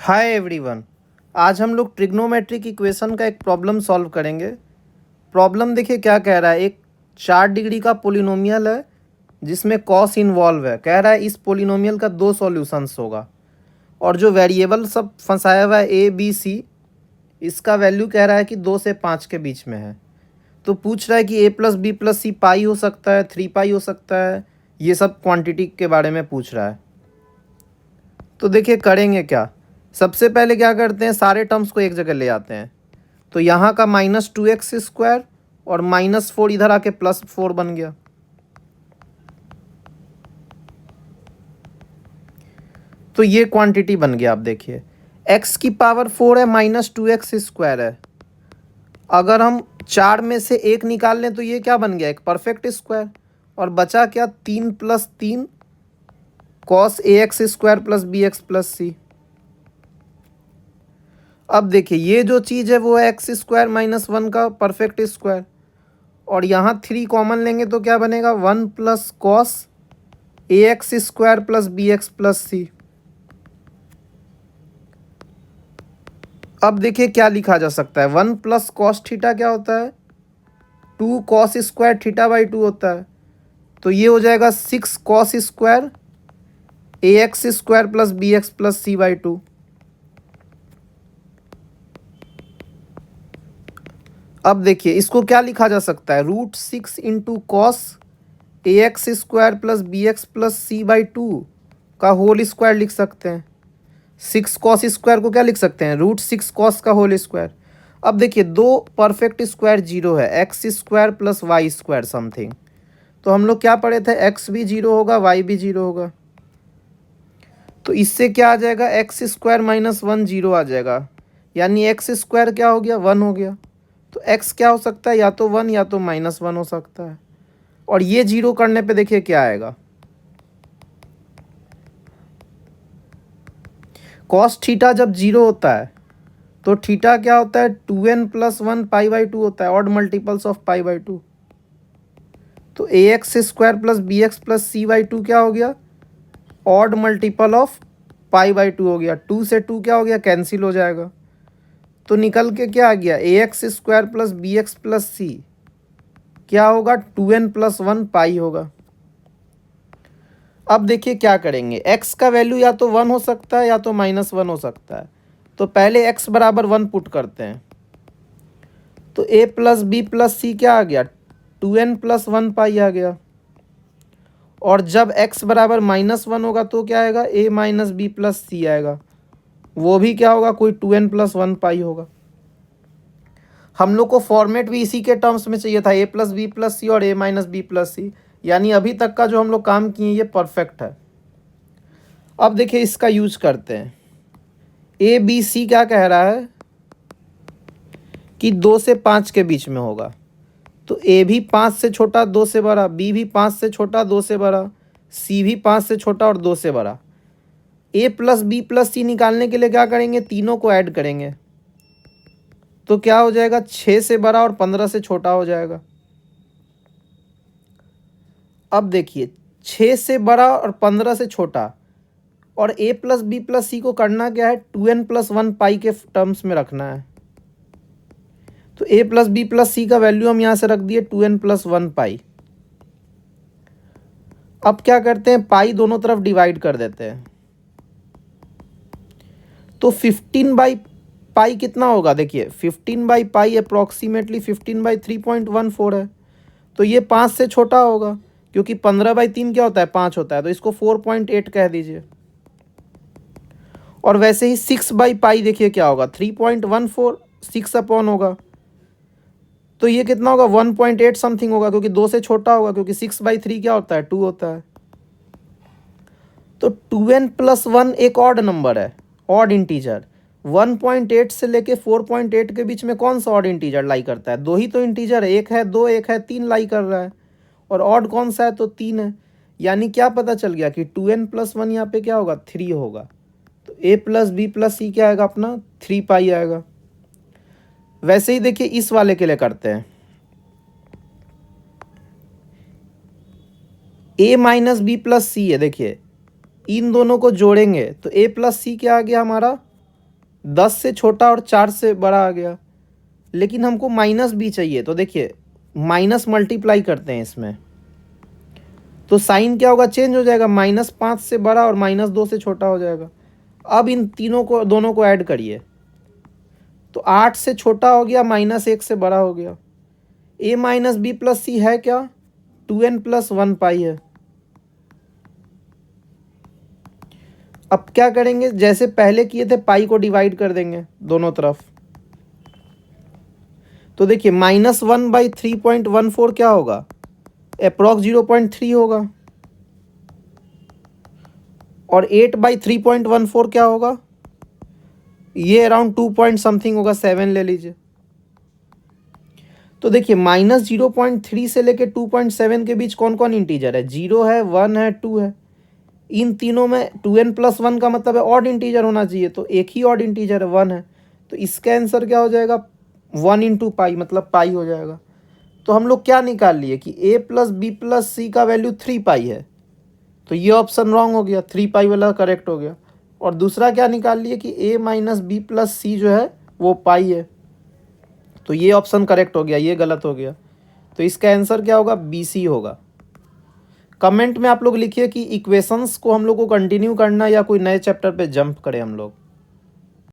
Hi everyone. आज हम लोग ट्रिग्नोमेट्रिक इक्वेशन का एक प्रॉब्लम सॉल्व करेंगे। प्रॉब्लम देखिए क्या कह रहा है। एक 4 डिग्री का पोलिनोमियल है जिसमें कॉस इन्वॉल्व है। कह रहा है इस पोलिनोमियल का 2 सॉल्यूशंस होगा और जो वेरिएबल सब फंसाया हुआ है ए बी सी, इसका वैल्यू कह रहा है कि 2 से 5 के बीच में है। तो पूछ रहा है कि a+b+c पाई हो सकता है, 3 पाई हो सकता है, ये सब क्वांटिटी के बारे में पूछ रहा है। तो देखिए करेंगे क्या। सबसे पहले क्या करते हैं, सारे टर्म्स को एक जगह ले आते हैं। तो यहाँ का -2x² और -4 इधर आके +4 बन गया। तो ये क्वांटिटी बन गया। आप देखिए x की पावर 4 है, -2x² है। अगर हम 4 में से 1 निकाल लें तो ये क्या बन गया, एक परफेक्ट स्क्वायर। और बचा क्या, 3 + 3 cos ax² + bx+c। अब देखिए ये जो चीज़ है वो है x² - 1 का परफेक्ट स्क्वायर। और यहाँ 3 कॉमन लेंगे तो क्या बनेगा, 1 + cos ax² + bx+c। अब देखिए क्या लिखा जा सकता है, 1 + cos थीटा क्या होता है, 2 cos² θ/2 होता है। तो ये हो जाएगा 6 cos² ax² + bx+c/2। अब देखिए इसको क्या लिखा जा सकता है, √6 × cos ax² + bx+c/2 का होल स्क्वायर लिख सकते हैं। 6 cos² को क्या लिख सकते हैं, √6 cos का होल स्क्वायर। अब देखिए दो परफेक्ट स्क्वायर जीरो है, x² + y² समथिंग। तो हम लोग क्या पढ़े थे, x भी जीरो होगा, y भी जीरो होगा। तो इससे क्या आ जाएगा, x² - 1 जीरो आ जाएगा, यानी x² क्या हो गया, 1 हो गया। तो x क्या हो सकता है, या तो 1 या तो -1 हो सकता है। और ये जीरो करने पे देखिए क्या आएगा, cos थीटा जब जीरो होता है तो थीटा क्या होता है, 2n + 1 π/2 होता है, ऑड मल्टीपल्स ऑफ π/2। तो ax² + bx+c/2 क्या हो गया, ऑड मल्टीपल ऑफ π/2 हो गया। 2 से 2 क्या हो गया, कैंसिल हो जाएगा। तो निकल के क्या आ गया, ax² + bx+c क्या होगा, 2n + 1 पाई होगा। अब देखिए क्या करेंगे, x का वैल्यू या तो 1 हो सकता है या तो -1 हो सकता है। तो पहले x = 1 पुट करते हैं। तो a + b+c क्या आ गया, 2n + 1 पाई आ गया। और जब x = -1 होगा तो क्या आएगा, a - b+c आएगा। वो भी क्या होगा, कोई 2n + 1 पाई होगा। हम लोग को फॉर्मेट भी इसी के टर्म्स में चाहिए था, a + b+c और a - b+c। यानी अभी तक का जो हम लोग काम किए ये परफेक्ट है। अब देखिए इसका यूज करते हैं। ए बी सी क्या कह रहा है कि 2 से 5 के बीच में होगा। तो ए भी 5 से छोटा, 2 से बड़ा, बी भी 5 से छोटा, 2 से बड़ा, सी भी 5 से छोटा और 2 से बड़ा। a + b+c निकालने के लिए क्या करेंगे, तीनों को ऐड करेंगे। तो क्या हो जाएगा, 6 से बड़ा और 15 से छोटा हो जाएगा। अब देखिए 6 से बड़ा और 15 से छोटा, और a + b+c को करना क्या है, 2n + 1 पाई के टर्म्स में रखना है। तो a + b+c का वैल्यू हम यहाँ से रख दिए 2n + 1 पाई। अब क्या करते हैं, पाई दोनों तरफ डिवाइड कर देते हैं। तो 15/पाई कितना होगा, देखिए 15/पाई अप्रॉक्सीमेटली 15/3.14 है। तो ये 5 से छोटा होगा, क्योंकि 15/3 क्या होता है, 5 होता है। तो इसको 4.8 कह दीजिए। और वैसे ही 6/पाई देखिए क्या होगा, 3.14 6 अपॉन होगा। तो ये कितना होगा, 1.8 समथिंग होगा, क्योंकि 2 से छोटा होगा, क्योंकि 6/3 क्या होता है, 2 होता है। तो 2n + 1 एक ऑड नंबर है, ऑड इंटीजर। 1.8 से लेके 4.8 के बीच में कौन सा ऑड इंटीजर लाई करता है, दो ही तो इंटीजर है, एक है 2, एक है 3 लाई कर रहा है। और ऑड कौन सा है, तो 3 है। यानी क्या पता चल गया कि 2n + 1 यहाँ पे क्या होगा, 3 होगा। तो a + b+c क्या आएगा अपना, 3 पाई आएगा। वैसे ही देखिए इस वाले के लिए करते हैं, a - b+c है। देखिए इन दोनों को जोड़ेंगे तो a + c क्या आ गया हमारा, 10 से छोटा और 4 से बड़ा आ गया, लेकिन हमको माइनस बी चाहिए। तो देखिए माइनस मल्टीप्लाई करते हैं इसमें, तो साइन क्या होगा, चेंज हो जाएगा, -5 से बड़ा और -2 से छोटा हो जाएगा। अब इन तीनों को, दोनों को ऐड करिए, तो 8 से छोटा हो गया, -1 से बड़ा हो गया। a माइनस बी प्लस सी है क्या, 2n प्लस 1 पाई है। अब क्या करेंगे, जैसे पहले किए थे पाई को डिवाइड कर देंगे दोनों तरफ। तो देखिए -1/3.14 क्या होगा, अप्रॉक्स 0.3 होगा, और 8/3.14 क्या होगा, ये अराउंड 2 पॉइंट समथिंग होगा, 7 ले लीजिए। तो देखिए -0.3 से लेके 2.7 के बीच कौन कौन इंटीजर है, 0 है, 1 है, 2 है। इन तीनों में 2n प्लस 1 का मतलब है ऑड इंटीजर होना चाहिए, तो एक ही ऑड इंटीजर है, 1 है। तो इसका आंसर क्या हो जाएगा, 1 इंटू पाई, मतलब पाई हो जाएगा। तो हम लोग क्या निकाल लिए कि a प्लस बी प्लस सी का वैल्यू 3 पाई है, तो ये ऑप्शन रॉन्ग हो गया, 3 पाई वाला करेक्ट हो गया। और दूसरा क्या निकाल लिए कि a माइनस बी प्लस सी जो है वो पाई है, तो ये ऑप्शन करेक्ट हो गया, ये गलत हो गया। तो इसका आंसर क्या होगा, बी सी होगा। कमेंट में आप लोग लिखिए कि इक्वेशंस को हम लोग को कंटिन्यू करना या कोई नए चैप्टर पे जंप करें हम लोग।